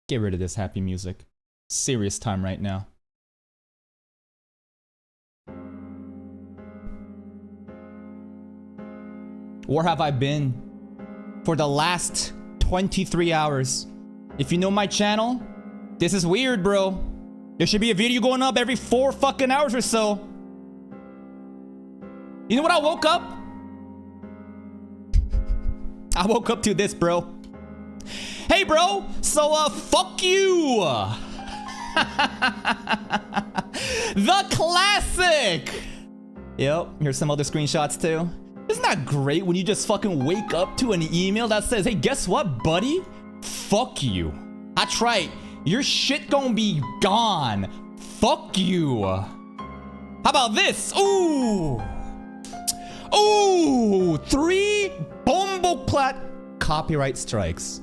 Get rid of this happy music. Serious time right now. Where have I been for the last 23 hours? If you know my channel, this is weird, bro. There should be a video going up every 4 fucking hours or so. You know what I woke up? I woke up to this, bro. Hey, bro. So, fuck you. The classic. Yep, here's some other screenshots too. Isn't that great when you just fucking wake up to an email that says, hey, guess what, buddy? Fuck you. That's right. Your shit gonna be gone. Fuck you. How about this? Ooh. Ooh. 3 bomboplat copyright strikes.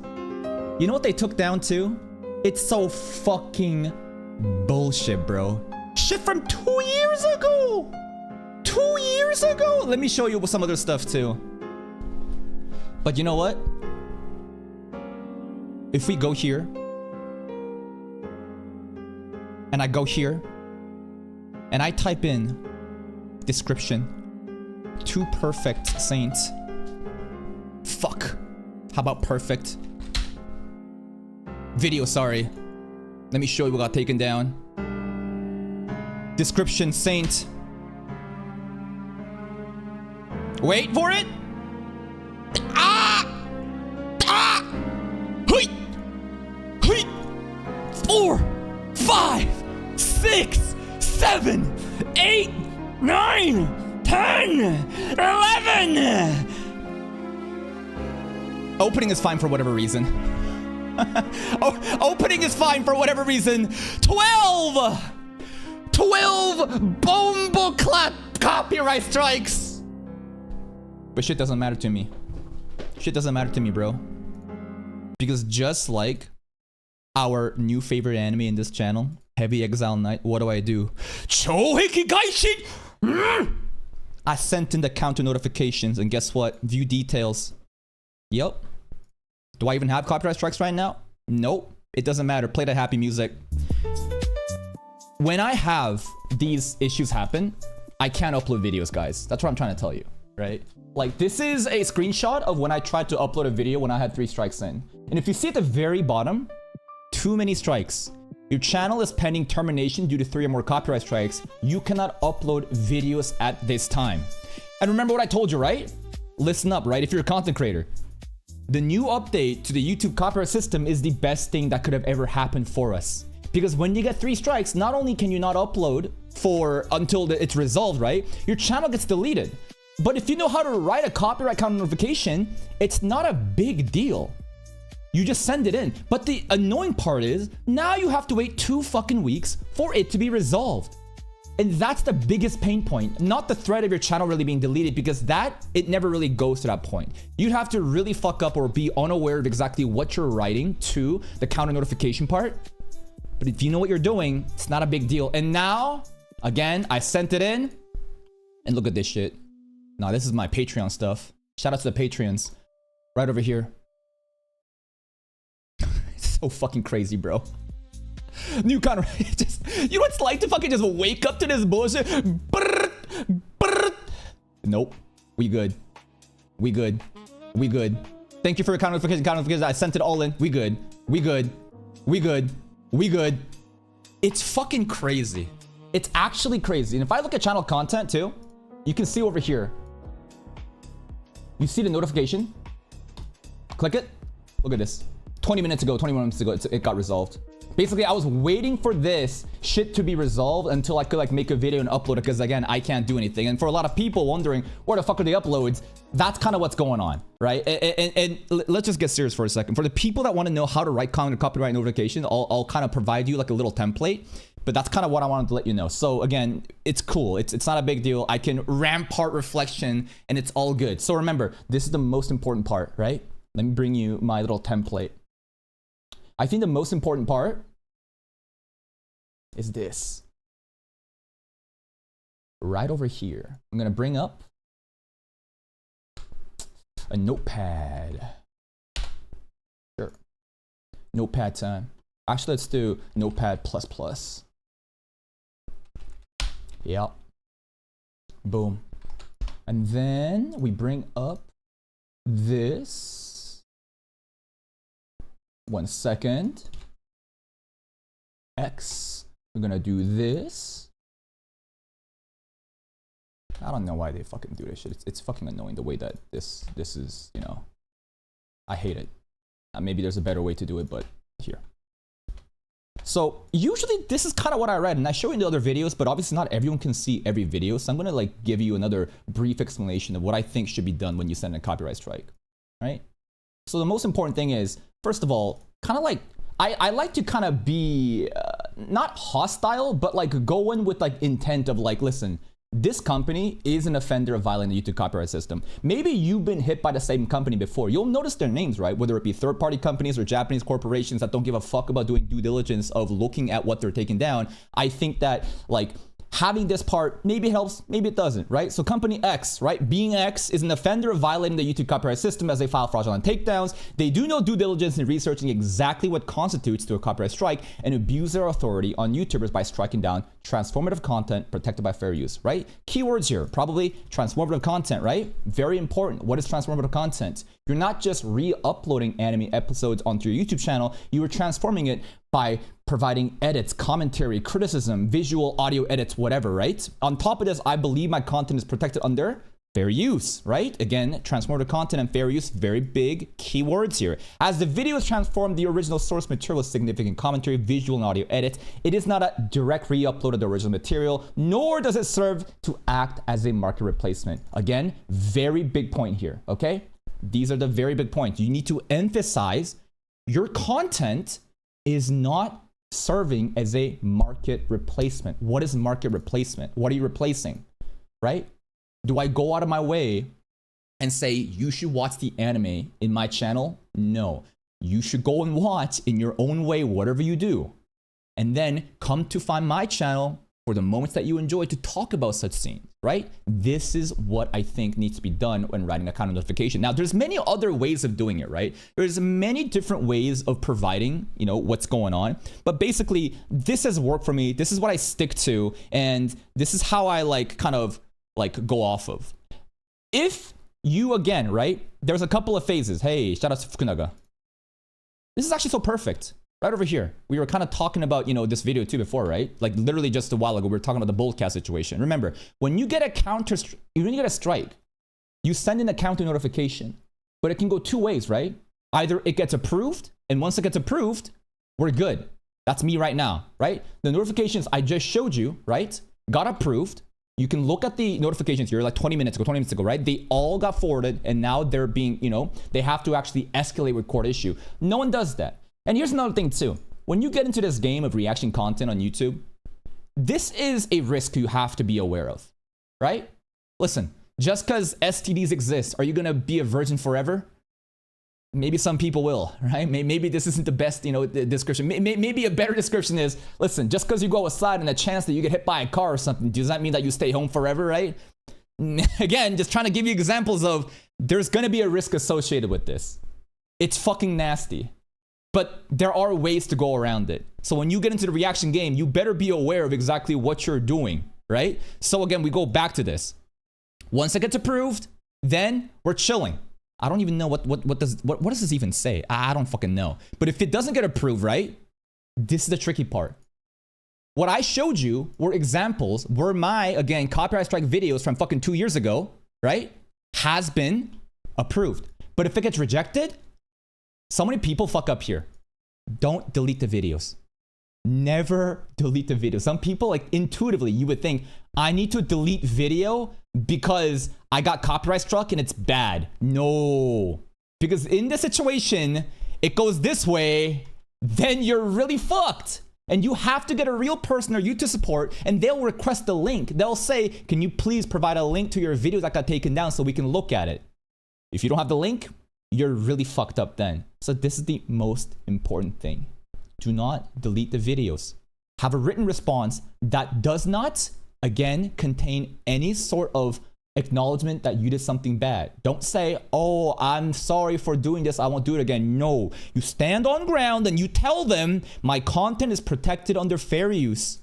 You know what they took down to? It's so fucking bullshit, bro. Shit from 2 years ago. 2 years ago. Let me show you some other stuff too. But you know what? If we go here, and I go here, and I type in description, 2 perfect saints. Fuck. How about perfect? Video, sorry. Let me show you what got taken down. Description saint. Wait for it. Ah! Ah! Hui! Hui! 4, 5, 6, 7, 8, 9, 10, 11. Opening is fine for whatever reason. Opening is fine for whatever reason. 12 bomboclat copyright strikes. But shit doesn't matter to me. Shit doesn't matter to me, bro. Because just like our new favorite anime in this channel, Heavy Exile Knight, what do? Chouheki Gaishin! I sent in the counter notifications, and guess what? View details. Yep. Do I even have copyright strikes right now? Nope. It doesn't matter. Play the happy music. When I have these issues happen, I can't upload videos, guys. That's what I'm trying to tell you, right? Like, this is a screenshot of when I tried to upload a video when I had 3 strikes in. And if you see at the very bottom, too many strikes. Your channel is pending termination due to 3 or more copyright strikes. You cannot upload videos at this time. And remember what I told you, right? Listen up, right? If you're a content creator. The new update to the YouTube copyright system is the best thing that could have ever happened for us. Because when you get 3 strikes, not only can you not upload until it's resolved, right? Your channel gets deleted. But if you know how to write a copyright counter notification, it's not a big deal. You just send it in. But the annoying part is, now you have to wait 2 fucking weeks for it to be resolved. And that's the biggest pain point, not the threat of your channel really being deleted, because it never really goes to that point. You'd have to really fuck up or be unaware of exactly what you're writing to the counter notification part. But if you know what you're doing, it's not a big deal. And now, again, I sent it in, and look at this shit. Nah, this is my Patreon stuff. Shout out to the Patreons. Right over here. It's so fucking crazy, bro. New counter. You know what it's like to fucking just wake up to this bullshit? Brrr, brrr. Nope. We good. We good. We good. Thank you for your counter notification. I sent it all in. We good. We good. We good. We good. It's fucking crazy. It's actually crazy. And if I look at channel content too, you can see over here. You see the notification? Click it. Look at this. 20 minutes ago, 21 minutes ago, it got resolved. Basically, I was waiting for this shit to be resolved until I could like make a video and upload it, because again, I can't do anything. And for a lot of people wondering, where the fuck are the uploads? That's kind of what's going on, right? And let's just get serious for a second. For the people that want to know how to write counter copyright notification, I'll kind of provide you like a little template. But that's kind of what I wanted to let you know. So again, it's cool. It's not a big deal. I can rampart reflection and it's all good. So remember, this is the most important part, right? Let me bring you my little template. I think the most important part is this. Right over here. I'm going to bring up a notepad. Sure. Notepad time. Actually, let's do Notepad++. Yep. Boom. And then we bring up this. 1 second. X. We're gonna do this. I don't know why they fucking do this shit. It's fucking annoying the way that this is, you know. I hate it. Maybe there's a better way to do it, but here. So usually this is kind of what I read, and I show you in the other videos, but obviously not everyone can see every video. So I'm gonna like give you another brief explanation of what I think should be done when you send a copyright strike, right? So the most important thing is, first of all, kind of like, I like to kind of be not hostile, but like go in with like intent of like, listen, this company is an offender of violating the YouTube copyright system. Maybe you've been hit by the same company before. You'll notice their names, right? Whether it be third-party companies or Japanese corporations that don't give a fuck about doing due diligence of looking at what they're taking down. I think that like having this part maybe helps, maybe it doesn't, right? So company X, right? Being X is an offender of violating the YouTube copyright system as they file fraudulent takedowns. They do no due diligence in researching exactly what constitutes to a copyright strike and abuse their authority on YouTubers by striking down transformative content protected by fair use, right? Keywords here, probably transformative content, right? Very important. What is transformative content? You're not just re-uploading anime episodes onto your YouTube channel, you are transforming it by providing edits, commentary, criticism, visual, audio edits, whatever, right? On top of this, I believe my content is protected under fair use, right? Again, transformative content and fair use, very big keywords here. As the video is transformed, the original source material with significant commentary, visual, and audio edits, it is not a direct re-upload of the original material, nor does it serve to act as a market replacement. Again, very big point here, okay? These are the very big points. You need to emphasize your content is not serving as a market replacement. What is market replacement? What are you replacing, right? Do I go out of my way and say you should watch the anime in my channel? No. You should go and watch in your own way whatever you do, and then come to find my channel for the moments that you enjoy to talk about such scenes, right? This is what I think needs to be done when writing a counter notification. Now, there's many other ways of doing it, right? There's many different ways of providing, you know, what's going on. But basically, this has worked for me. This is what I stick to. And this is how I like kind of like go off of. If you, again, right? There's a couple of phases. Hey, shout out to Fukunaga. This is actually so perfect. Right over here. We were kind of talking about, you know, this video too before, right? Like literally just a while ago, we were talking about the Boldcast situation. Remember, when you get a when you get a strike, you send in a counter notification, but it can go two ways, right? Either it gets approved, and once it gets approved, we're good. That's me right now, right? The notifications I just showed you, right? Got approved. You can look at the notifications here like 20 minutes ago, right? They all got forwarded, and now they're being, you know, they have to actually escalate with court issue. No one does that. And here's another thing too. When you get into this game of reaction content on YouTube, this is a risk you have to be aware of, right? Listen, just because STDs exist, are you gonna be a virgin forever? Maybe some people will, right? Maybe this isn't the best, you know, description. Maybe a better description is, listen, just because you go outside and a chance that you get hit by a car or something, does that mean that you stay home forever, right? Again, just trying to give you examples of there's gonna be a risk associated with this. It's fucking nasty. But there are ways to go around it. So when you get into the reaction game, you better be aware of exactly what you're doing, right? So again, we go back to this. Once it gets approved, then we're chilling. I don't even know what does this even say? I don't fucking know. But if it doesn't get approved, right? This is the tricky part. What I showed you were examples where my, again, copyright strike videos from fucking 2 years ago, right? Has been approved. But if it gets rejected, so many people fuck up here. Don't delete the videos. Never delete the video. Some people, like intuitively, you would think, I need to delete video because I got copyright struck and it's bad. No. Because in this situation, it goes this way, then you're really fucked. And you have to get a real person or YouTube support, and they'll request the link. They'll say, can you please provide a link to your video that got taken down so we can look at it? If you don't have the link, you're really fucked up then. So this is the most important thing. Do not delete the videos. Have a written response that does not, again, contain any sort of acknowledgement that you did something bad. Don't say, oh, I'm sorry for doing this, I won't do it again. No, you stand on ground and you tell them my content is protected under fair use.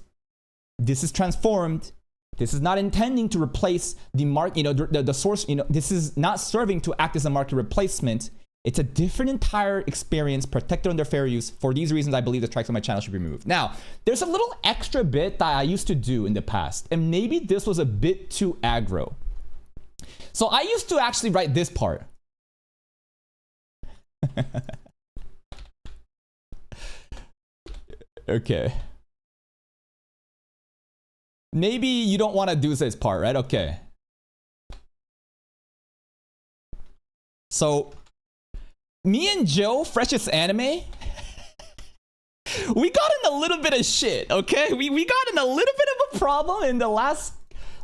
This is transformed. This is not intending to replace the market, you know, the source, you know, this is not serving to act as a market replacement. It's a different entire experience protected under fair use. For these reasons, I believe the strikes on my channel should be removed. Now, there's a little extra bit that I used to do in the past, and maybe this was a bit too aggro. So I used to actually write this part. Okay. Maybe you don't want to do this part, right? Okay. So, me and Joe, Freshest Anime, we got in a little bit of shit, okay? We got in a little bit of a problem in the last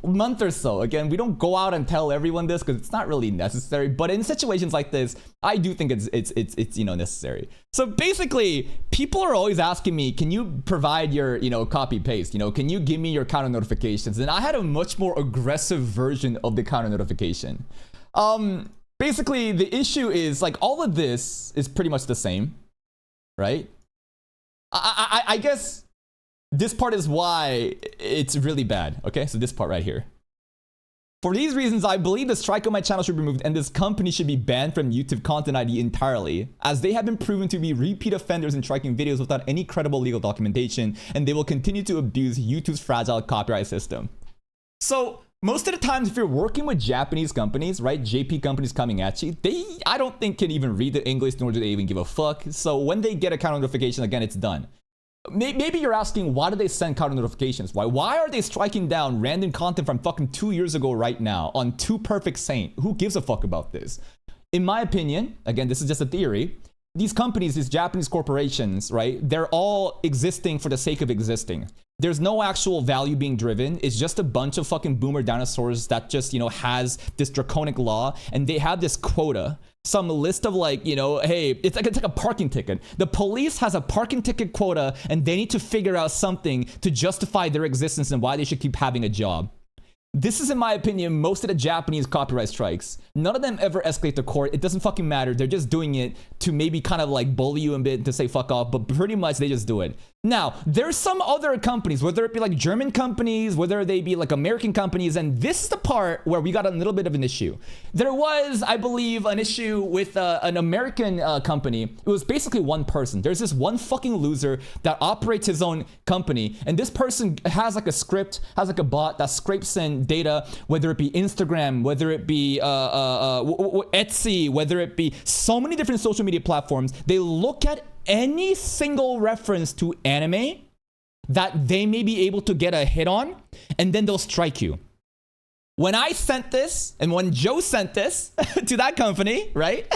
month or so. Again, we don't go out and tell everyone this because it's not really necessary, but in situations like this, I do think it's you know, necessary. So basically, people are always asking me, can you provide your, you know, copy paste, you know, can you give me your counter notifications? And I had a much more aggressive version of the counter notification. Basically, the issue is like all of this is pretty much the same, right? I guess this part is why it's really bad. Okay, so this part right here. For these reasons, I believe the strike on my channel should be removed and this company should be banned from YouTube Content ID entirely, as they have been proven to be repeat offenders in striking videos without any credible legal documentation, and they will continue to abuse YouTube's fragile copyright system. So, most of the times, if you're working with Japanese companies, right, JP companies coming at you, I don't think can even read the English, nor do they even give a fuck. So when they get a counter notification, again, it's done. Maybe you're asking, why do they send counter notifications? Why are they striking down random content from fucking 2 years ago right now on Too Perfect Saint? Who gives a fuck about this? In my opinion, again, this is just a theory, these companies, these Japanese corporations, right, they're all existing for the sake of existing. There's no actual value being driven. It's just a bunch of fucking boomer dinosaurs that just, you know, has this draconic law, and they have this quota, some list of like, you know, hey, it's like a parking ticket. The police has a parking ticket quota, and they need to figure out something to justify their existence and why they should keep having a job. This is, in my opinion, most of the Japanese copyright strikes. None of them ever escalate to court. It doesn't fucking matter. They're just doing it to maybe kind of like bully you a bit to say fuck off, but pretty much they just do it. Now, there's some other companies, whether it be like German companies, whether they be like American companies, and this is the part where we got a little bit of an issue. There was, I believe, an issue with an American company. It was basically one person. There's this one fucking loser that operates his own company, and this person has like a script, has like a bot that scrapes in data, whether it be Instagram, whether it be Etsy, whether it be so many different social media platforms. They look at any single reference to anime that they may be able to get a hit on, and then they'll strike you. When I sent this, and when Joe sent this to that company, right?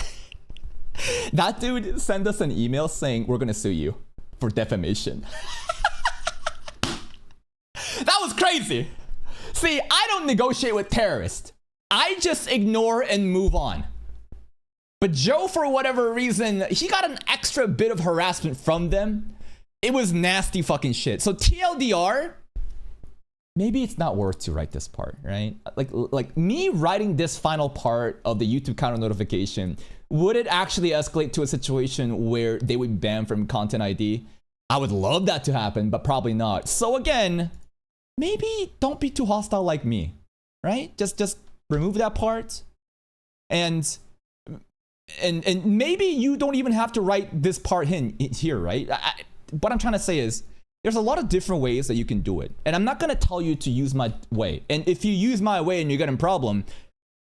That dude sent us an email saying, we're gonna sue you for defamation. That was crazy. See, I don't negotiate with terrorists. I just ignore and move on. But Joe, for whatever reason, he got an extra bit of harassment from them. It was nasty fucking shit. So TLDR, maybe it's not worth to write this part, right? Like me writing this final part of the YouTube counter notification, would it actually escalate to a situation where they would be banned from Content ID? I would love that to happen, but probably not. So again, maybe don't be too hostile like me, right? Just remove that part, and maybe you don't even have to write this part here, right? What I'm trying to say is, there's a lot of different ways that you can do it, and I'm not gonna tell you to use my way. And if you use my way and you're getting a problem,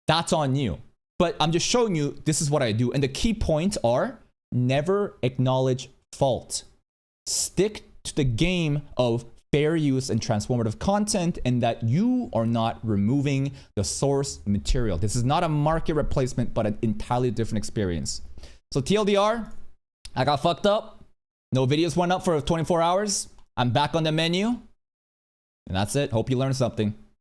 that's on you. But I'm just showing you this is what I do, and the key points are: never acknowledge fault. Stick to the game of fair use and transformative content, and that you are not removing the source material. This is not a market replacement, but an entirely different experience. So TLDR, I got fucked up. No videos went up for 24 hours. I'm back on the menu. And that's it. Hope you learned something.